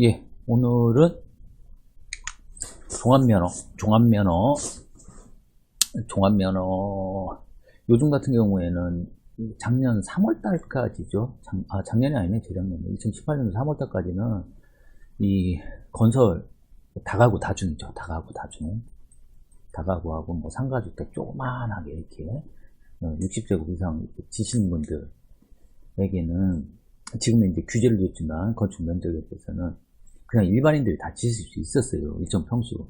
예, 오늘은 종합면허. 요즘 같은 경우에는 작년 3월달까지죠. 작년이 아니네, 재작년에. 2018년 3월달까지는 이 건설, 다가구 다중이죠. 다가구 다중. 다가구하고 뭐 상가주택 조그만하게 이렇게 60제곱 이상 지신 분들에게는 지금은 이제 규제를 줬지만 건축 면적에 대해서는 그냥 일반인들이 다 지을 수 있었어요. 일정 평수.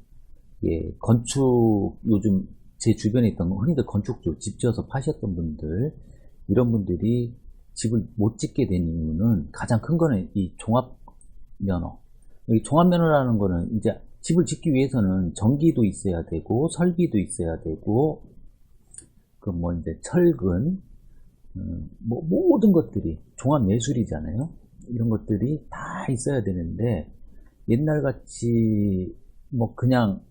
예, 건축, 요즘 제 주변에 있던 흔히들 건축주, 집 지어서 파셨던 분들, 이런 분들이 집을 못 짓게 된 이유는 가장 큰 거는 이 종합면허. 이 종합면허라는 거는 이제 집을 짓기 위해서는 전기도 있어야 되고, 설비도 있어야 되고, 그 뭐 이제 철근, 뭐 모든 것들이 종합예술이잖아요. 이런 것들이 다 있어야 되는데, 옛날같이 뭐 그냥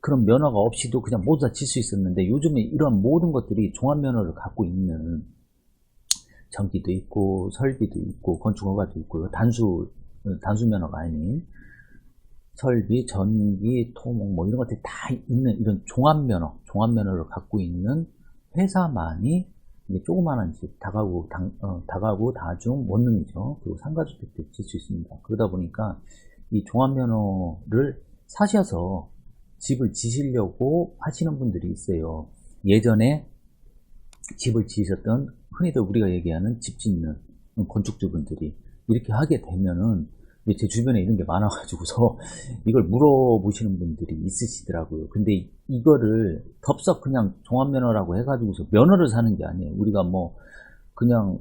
그런 면허가 없이도 그냥 모두 다 질 수 있었는데, 요즘에 이런 모든 것들이 종합면허를 갖고 있는, 전기도 있고 설비도 있고 건축허가도 있고, 단수 면허가 아닌 설비, 전기, 토목 뭐 이런 것들이 다 있는 이런 종합면허를 갖고 있는 회사만이 이제 조그마한 집, 다가구, 다중, 원룸이죠. 그리고 상가주택도 질 수 있습니다. 그러다 보니까 이 종합면허를 사셔서 집을 지시려고 하시는 분들이 있어요. 예전에 집을 지으셨던, 흔히들 우리가 얘기하는 집 짓는 건축주분들이 이렇게 하게 되면은, 제 주변에 이런 게 많아가지고서 이걸 물어보시는 분들이 있으시더라고요. 근데 이거를 덥석 그냥 종합면허라고 해가지고서 면허를 사는 게 아니에요. 우리가 뭐 그냥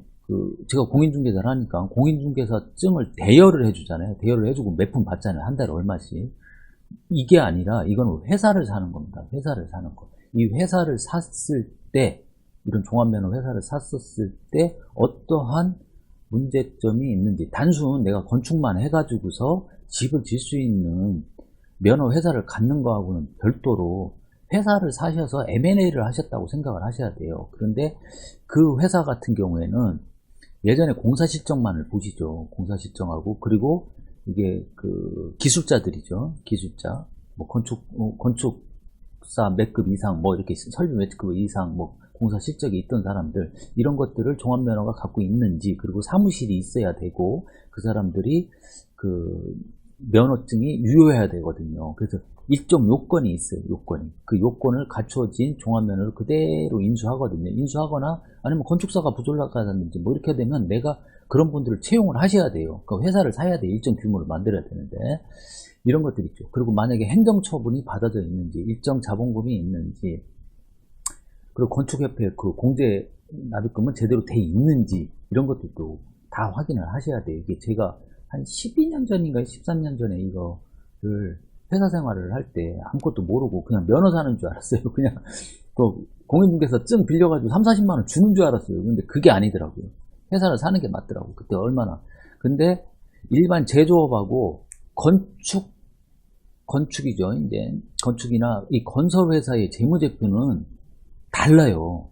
제가 공인중개사를 하니까 공인중개사증을 대여를 해주잖아요. 대여를 해주고 몇 푼 받잖아요. 한 달에 얼마씩. 이게 아니라 이건 회사를 사는 겁니다. 회사를 사는 거. 이 회사를 샀을 때, 이런 종합면허 회사를 샀었을 때 어떠한 문제점이 있는지, 단순 내가 건축만 해가지고서 집을 질 수 있는 면허 회사를 갖는 거하고는 별도로 회사를 사셔서 M&A를 하셨다고 생각을 하셔야 돼요. 그런데 그 회사 같은 경우에는 예전에 공사 실적만을 보시죠. 공사 실적하고, 그리고 이게 기술자들이죠. 기술자. 뭐 건축사 몇 급 이상, 뭐 이렇게 설비 몇 급 이상, 뭐 공사 실적이 있던 사람들, 이런 것들을 종합면허가 갖고 있는지, 그리고 사무실이 있어야 되고, 그 사람들이 면허증이 유효해야 되거든요. 그래서 일정 요건이 있어요. 요건이. 그 요건을 갖춰진 종합면허를 그대로 인수하거든요. 인수하거나 아니면 건축사가 부족하다든지 뭐 이렇게 되면 내가 그런 분들을 채용을 하셔야 돼요. 그 회사를 사야 돼요. 일정 규모를 만들어야 되는데. 이런 것들이 있죠. 그리고 만약에 행정처분이 받아져 있는지, 일정 자본금이 있는지, 그리고 건축협회 공제 납입금은 제대로 돼 있는지, 이런 것들도 다 확인을 하셔야 돼요. 이게 제가 한 12년 전인가 13년 전에 이거를 회사 생활을 할 때 아무것도 모르고 그냥 면허 사는 줄 알았어요. 그냥 공인중개사 증 빌려가지고 3, 40만 원 주는 줄 알았어요. 근데 그게 아니더라고요. 회사를 사는 게 맞더라고요. 그때 얼마나. 근데 일반 제조업하고 건축이죠. 이제 건축이나 이 건설회사의 재무제표는 달라요.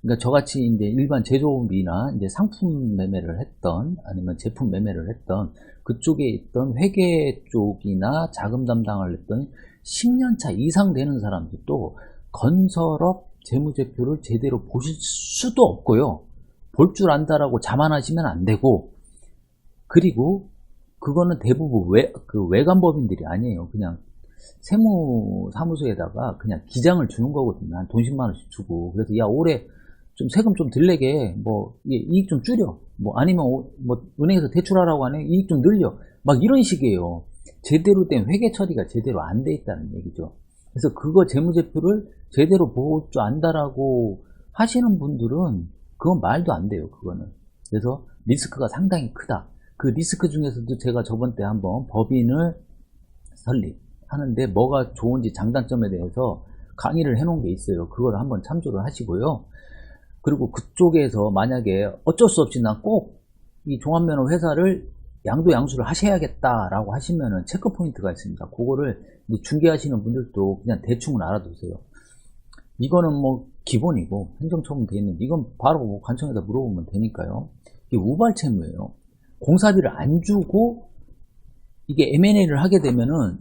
그러니까 저같이 이제 일반 제조업이나 이제 상품 매매를 했던, 아니면 제품 매매를 했던 그쪽에 있던 회계 쪽이나 자금 담당을 했던 10년차 이상 되는 사람들도 건설업 재무제표를 제대로 보실 수도 없고요. 볼 줄 안다라고 자만하시면 안 되고, 그리고 그거는 대부분 외관법인들이 아니에요. 그냥 세무사무소에다가 그냥 기장을 주는 거거든요. 한 돈 10만 원씩 주고. 그래서 야, 올해 좀 세금 좀 덜 내게, 뭐 이익 좀 줄여, 뭐 아니면 뭐 은행에서 대출하라고 하네, 이익 좀 늘려, 막 이런 식이에요. 제대로 된 회계 처리가 제대로 안 돼 있다는 얘기죠. 그래서 그거 재무제표를 제대로 볼 줄 안다라고 하시는 분들은 그건 말도 안 돼요. 그거는. 그래서 리스크가 상당히 크다. 그 리스크 중에서도 제가 저번 때 한번 법인을 설립하는데 뭐가 좋은지, 장단점에 대해서 강의를 해놓은 게 있어요. 그걸 한번 참조를 하시고요. 그리고 그쪽에서 만약에 어쩔 수 없이 난 꼭 이 종합면허 회사를 양도양수를 하셔야겠다라고 하시면은 체크 포인트가 있습니다. 그거를 중개하시는 분들도 그냥 대충은 알아두세요. 이거는 뭐 기본이고 행정처분 돼 있는데, 이건 바로 뭐 관청에다 물어보면 되니까요. 이게 우발채무예요. 공사비를 안 주고 이게 M&A를 하게 되면은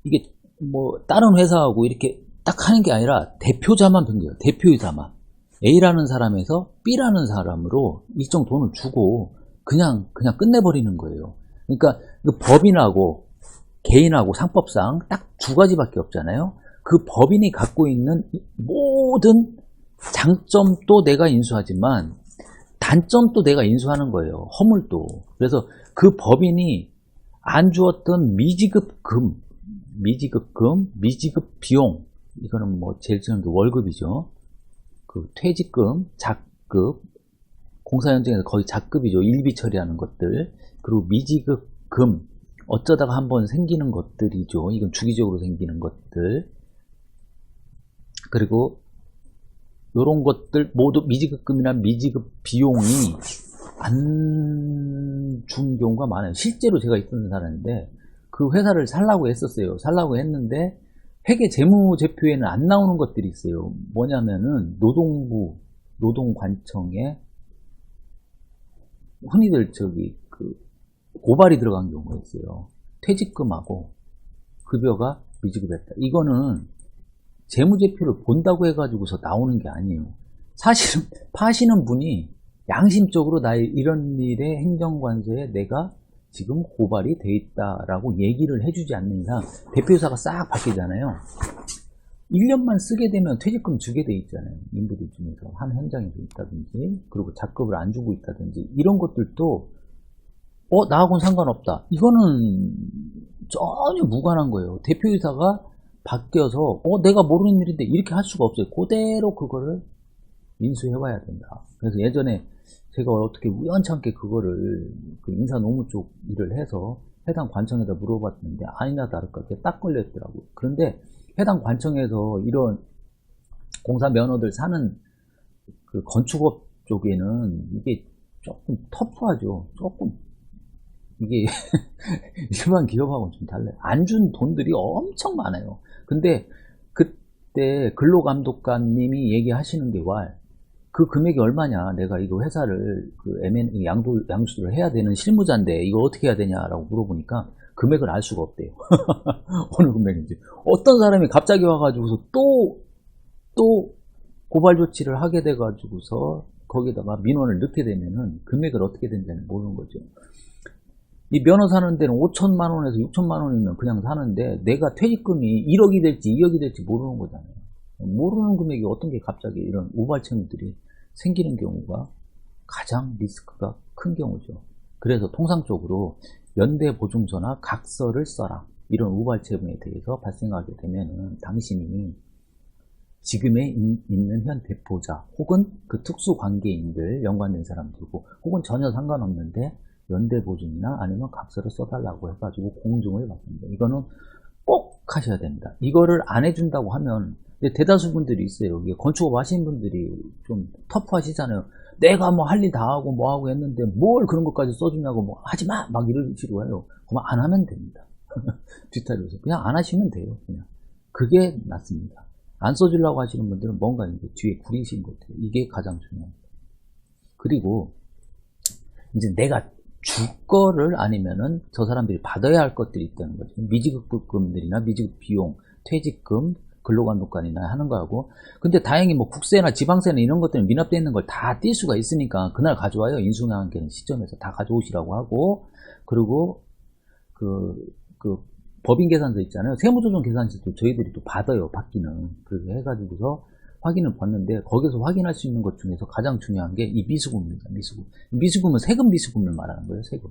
이게 뭐 다른 회사하고 이렇게 딱 하는 게 아니라 대표자만 변겨요. 대표이사만. A라는 사람에서 B라는 사람으로 일정 돈을 주고 그냥 끝내버리는 거예요. 그러니까 그 법인하고 개인하고 상법상 딱 두 가지밖에 없잖아요. 그 법인이 갖고 있는 모든 장점도 내가 인수하지만 단점도 내가 인수하는 거예요. 허물도. 그래서 그 법인이 안 주었던 미지급금, 미지급 비용, 이거는 뭐 제일 중요한 게 월급이죠. 그 퇴직금, 작급, 공사 현장에서 거의 작급이죠. 일비 처리하는 것들. 그리고 미지급금, 어쩌다가 한번 생기는 것들이죠. 이건 주기적으로 생기는 것들. 그리고 이런 것들 모두 미지급금이나 미지급 비용이 안 준 경우가 많아요. 실제로 제가 있던 사람인데 그 회사를 살라고 했었어요. 살라고 했는데 회계 재무제표에는 안 나오는 것들이 있어요. 뭐냐면은 노동부, 노동관청에 흔히들 고발이 들어간 경우가 있어요. 퇴직금하고 급여가 미지급했다. 이거는 재무제표를 본다고 해가지고서 나오는 게 아니에요. 사실은 파시는 분이 양심적으로 나의 이런 일에 행정관서에 내가 지금 고발이 돼 있다라고 얘기를 해주지 않는 이상 대표이사가 싹 바뀌잖아요. 1년만 쓰게 되면 퇴직금 주게 돼 있잖아요. 인부들 중에서 한 현장에서 있다든지 그리고 작급을 안 주고 있다든지 이런 것들도 나하고는 상관없다. 이거는 전혀 무관한 거예요. 대표이사가 바뀌어서 내가 모르는 일인데 이렇게 할 수가 없어요. 그대로 그거를 인수해봐야 된다. 그래서 예전에 제가 어떻게 우연찮게 그거를 인사노무 쪽 일을 해서 해당 관청에다 물어봤는데 아니나 다를까 딱 걸렸더라고요. 그런데 해당 관청에서 이런 공사 면허들 사는 그 건축업 쪽에는 이게 조금 터프하죠. 조금 이게 일반 기업하고는 좀 달라요. 안 준 돈들이 엄청 많아요. 근데 그때 근로감독관님이 얘기하시는 게 그 금액이 얼마냐? 내가 이거 회사를 양수를 해야 되는 실무자인데 이거 어떻게 해야 되냐라고 물어보니까 금액을 알 수가 없대요. 어느 금액인지. 어떤 사람이 갑자기 와가지고서 또 고발 조치를 하게 돼가지고서 거기다가 민원을 넣게 되면은 금액을 어떻게 된지는 모르는 거죠. 이 면허 사는 데는 5천만 원에서 6천만 원이면 그냥 사는데 내가 퇴직금이 1억이 될지 2억이 될지 모르는 거잖아요. 모르는 금액이 어떤 게 갑자기 이런 우발채무들이 생기는 경우가 가장 리스크가 큰 경우죠. 그래서 통상적으로 연대보증서나 각서를 써라. 이런 우발채무에 대해서 발생하게 되면은 당신이 지금에 있는 현 대표자 혹은 그 특수관계인들 연관된 사람들고 혹은 전혀 상관없는데 연대보증이나 아니면 각서를 써달라고 해가지고 공증을 받습니다. 이거는 꼭 하셔야 됩니다. 이거를 안 해준다고 하면 대다수 분들이 있어요. 건축업 하시는 분들이 좀 터프하시잖아요. 내가 뭐 할 일 다 하고 뭐 하고 했는데 뭘 그런 것까지 써주냐고 뭐 하지마 막 이런 식으로 해요. 그러면 안 하면 됩니다. 뒤탈려서 그냥 안 하시면 돼요. 그냥 그게 낫습니다. 안 써주려고 하시는 분들은 뭔가 이제 뒤에 구리신 것 같아요. 이게 가장 중요합니다. 그리고 이제 내가 줄 거를 아니면은 저 사람들이 받아야 할 것들이 있다는 거죠. 미지급금들이나 미지급 비용, 퇴직금, 근로감독관이나 하는 거하고. 근데 다행히 뭐 국세나 지방세나 이런 것들은 미납되어 있는 걸 다 뗄 수가 있으니까 그날 가져와요. 인수하는 시점에서 다 가져오시라고 하고. 그리고 그 법인 계산서 있잖아요. 세무조정 계산서도 저희들이 또 받아요. 받기는. 그렇게 해가지고서 확인을 받는데 거기서 확인할 수 있는 것 중에서 가장 중요한 게 이 미수금입니다. 미수금. 미수금은 세금 미수금을 말하는 거예요. 세금.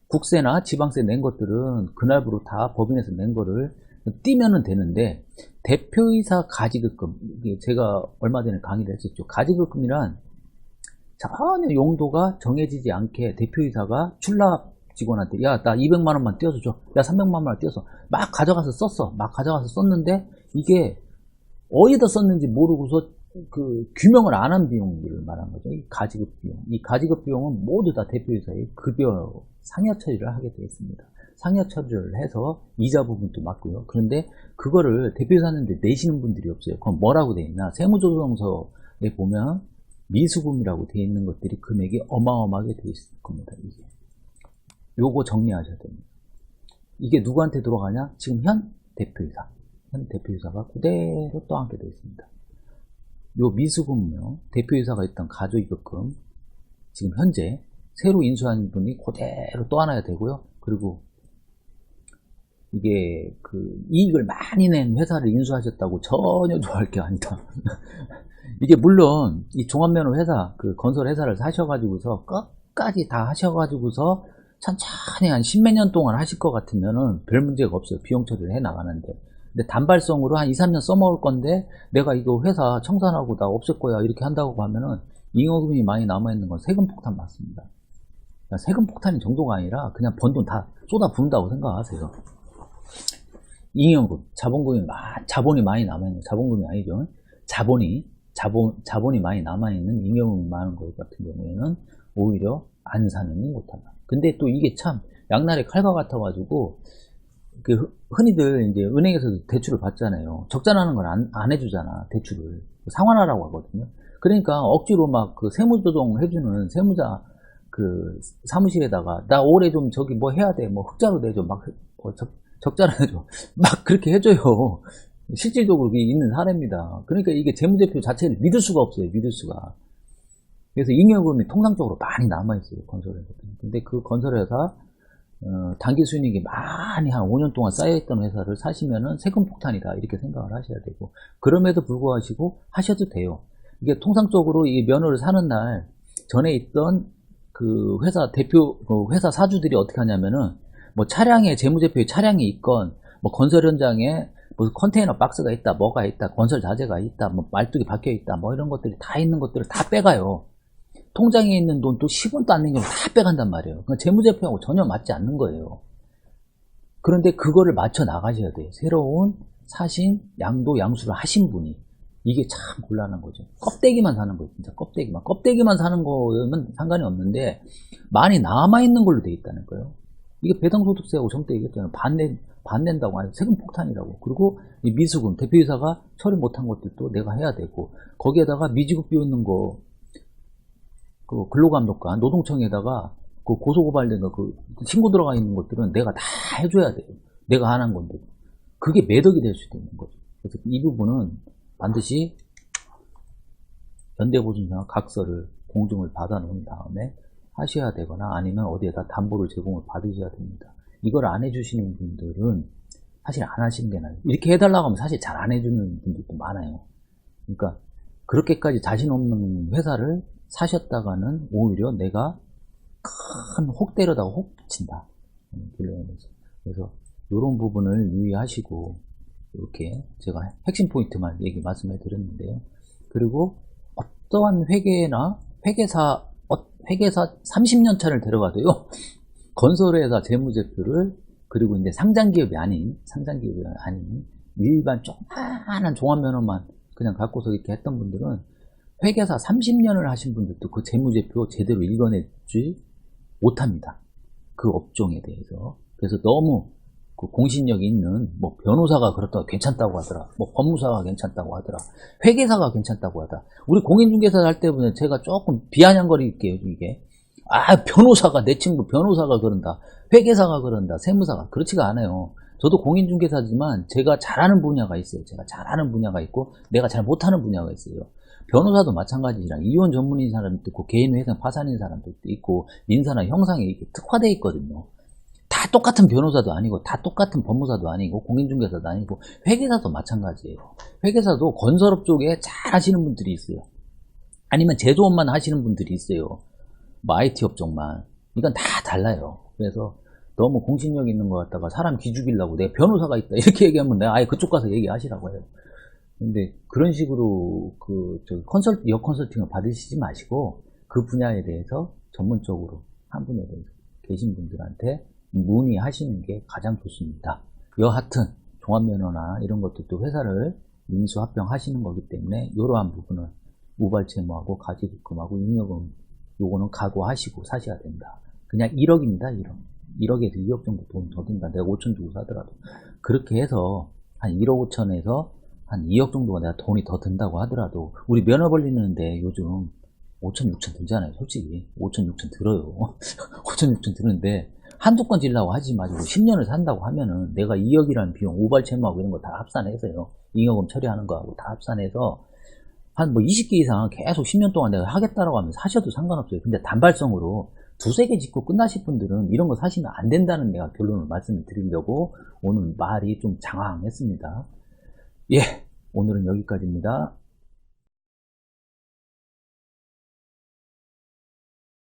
국세나 지방세 낸 것들은 그날부로 다 법인에서 낸 거를 띄면은 되는데 대표이사 가지급금, 이게 제가 얼마 전에 강의를 했었죠. 가지급금이란 전혀 용도가 정해지지 않게 대표이사가 출납 직원한테 야 나 200만 원만 띄워서 줘. 야 300만 원만 띄워서 막 가져가서 썼어. 막 가져가서 썼는데 이게 어디다 썼는지 모르고서 그 규명을 안 한 비용들을 말하는 거죠. 이 가지급 비용. 이 가지급 비용은 모두 다 대표이사의 급여 상여 처리를 하게 되어 있습니다. 상여 처리를 해서 이자 부분도 맞고요. 그런데 그거를 대표이사는데 내시는 분들이 없어요. 그럼 뭐라고 되어 있나? 세무조정서에 보면 미수금이라고 되어 있는 것들이 금액이 어마어마하게 되어 있을 겁니다. 이게. 요거 정리하셔야 됩니다. 이게 누구한테 들어가냐? 지금 현 대표이사. 현 대표이사가 그대로 떠안게 되어 있습니다. 요 미수금요. 대표이사가 있던 가조이급금. 지금 현재 새로 인수한 분이 그대로 떠안아야 되고요. 그리고 이게 이익을 많이 낸 회사를 인수하셨다고 전혀 좋아할 게 아니다. 이게 물론 이 종합면허 회사, 건설 회사를 사셔가지고서 끝까지 다 하셔가지고서 천천히 한 10몇 년 동안 하실 것 같으면은 별 문제가 없어요. 비용 처리를 해 나가는데. 근데 단발성으로 한 2, 3년 써먹을 건데 내가 이거 회사 청산하고 나 없앨 거야 이렇게 한다고 하면은 잉여금이 많이 남아있는 건 세금 폭탄 맞습니다. 세금 폭탄인 정도가 아니라 그냥 번 돈 다 쏟아 부은다고 생각하세요. 잉여금, 자본이 많이 남아있는, 자본금이 아니죠. 자본이 많이 남아있는 잉여금이 많은 것 같은 경우에는 오히려 안 사느니 못한다. 근데 또 이게 참 양날의 칼과 같아가지고 흔히들 이제 은행에서 대출을 받잖아요. 적자나는 건 안 해주잖아. 대출을 상환하라고 하거든요. 그러니까 억지로 막 세무조정 해주는 세무자 사무실에다가 나 올해 좀 저기 뭐 해야 돼, 뭐 흑자로 내줘, 막 적자로 내줘, 막 그렇게 해줘요. 실질적으로 있는 사례입니다. 그러니까 이게 재무제표 자체를 믿을 수가 없어요. 믿을 수가. 그래서 잉여금이 통상적으로 많이 남아있어요. 건설회사. 근데 그 건설회사 단기 수익이 많이 한 5년 동안 쌓여있던 회사를 사시면은 세금 폭탄이다 이렇게 생각을 하셔야 되고, 그럼에도 불구하고 하셔도 돼요. 이게 통상적으로 이 면허를 사는 날 전에 있던 회사 회사 사주들이 어떻게 하냐면은 뭐 차량에 재무제표에 차량이 있건 뭐 건설 현장에 무슨 컨테이너 박스가 있다, 뭐가 있다, 건설 자재가 있다, 뭐 말뚝이 박혀 있다, 뭐 이런 것들이 다 있는 것들을 다 빼가요. 통장에 있는 돈도 10원도 안 내면 다 빼간단 말이에요. 그러니까 재무제표하고 전혀 맞지 않는 거예요. 그런데 그거를 맞춰 나가셔야 돼요. 새로운 사신, 양도, 양수를 하신 분이. 이게 참 곤란한 거죠. 껍데기만 사는 거예요. 진짜 껍데기만 사는 거면 상관이 없는데 많이 남아있는 걸로 돼 있다는 거예요. 이게 배당소득세하고 전때 얘기했잖아요. 반 낸다고 하는 세금 폭탄이라고. 그리고 이 미수금, 대표이사가 처리 못한 것들도 내가 해야 되고, 거기에다가 미지급 비웃는 거, 근로감독관, 노동청에다가 고소고발된 거, 신고 들어가 있는 것들은 내가 다 해줘야 돼요. 내가 안 한 건데. 그게 매덕이 될 수도 있는 거죠. 그래서 이 부분은 반드시 현대보증이나 각서를 공증을 받아 놓은 다음에 하셔야 되거나 아니면 어디에다 담보를 제공을 받으셔야 됩니다. 이걸 안 해주시는 분들은 사실 안 하시는 게 나아요. 이렇게 해달라고 하면 사실 잘 안 해주는 분들도 많아요. 그러니까 그렇게까지 자신 없는 회사를 사셨다가는 오히려 내가 큰 혹 때려다가 혹 붙인다. 그래서 이런 부분을 유의하시고, 이렇게 제가 핵심 포인트만 말씀해 드렸는데요. 그리고 어떠한 회계사 30년 차를 데려가도요, 건설회사 재무제표를, 그리고 이제 상장기업이 아닌 일반 조그만한 종합면허만 그냥 갖고서 이렇게 했던 분들은 회계사 30년을 하신 분들도 그 재무제표 제대로 읽어내지 못합니다. 그 업종에 대해서. 그래서 너무 공신력이 있는 뭐 변호사가 그렇다고 괜찮다고 하더라, 뭐 법무사가 괜찮다고 하더라, 회계사가 괜찮다고 하더라. 우리 공인중개사 할 때 보면 제가 조금 비아냥거릴게요. 이게 변호사가, 내 친구 변호사가 그런다, 회계사가 그런다, 세무사가. 그렇지가 않아요. 저도 공인중개사지만 제가 잘하는 분야가 있어요. 제가 잘하는 분야가 있고 내가 잘 못하는 분야가 있어요. 변호사도 마찬가지라 이혼 전문인 사람도 있고 개인회생 파산인 사람도 있고 민사나 형상에 이렇게 특화되어 있거든요. 다 똑같은 변호사도 아니고 다 똑같은 법무사도 아니고 공인중개사도 아니고 회계사도 마찬가지예요. 회계사도 건설업 쪽에 잘 하시는 분들이 있어요. 아니면 제조업만 하시는 분들이 있어요. 뭐 IT 업종만. 이건 다 달라요. 그래서 너무 공신력 있는 것 같다가 사람 기죽이려고 내가 변호사가 있다 이렇게 얘기하면 내가 아예 그쪽 가서 얘기하시라고 해요. 근데 그런 식으로 역 컨설팅을 받으시지 마시고 그 분야에 대해서 전문적으로 한 분야에 대해서 계신 분들한테 문의하시는 게 가장 좋습니다. 여하튼 종합면허나 이런 것들도 회사를 인수합병하시는 거기 때문에 이러한 부분은 우발채무하고 가지급금하고 잉여금 요거는 각오하시고 사셔야 된다. 그냥 1억입니다. 1억에서 2억 정도 돈 더 든다. 내가 5천 주고 사더라도. 그렇게 해서 한 1억 5천에서 한 2억 정도가 내가 돈이 더 든다고 하더라도, 우리 면허 벌리는데 요즘 5천, 6천 들잖아요. 솔직히 5천, 6천 들어요. 5천, 6천 드는데 한두 건 질라고 하지 마시고 10년을 산다고 하면은 내가 2억이라는 비용, 우발채무하고 이런 거 다 합산해서요. 잉여금 처리하는 거하고 다 합산해서 한 뭐 20개 이상 계속 10년 동안 내가 하겠다라고 하면 사셔도 상관없어요. 근데 단발성으로 두세 개 짓고 끝나실 분들은 이런 거 사시면 안 된다는 내가 결론을 말씀을 드리려고 오늘 말이 좀 장황했습니다. 예, 오늘은 여기까지입니다.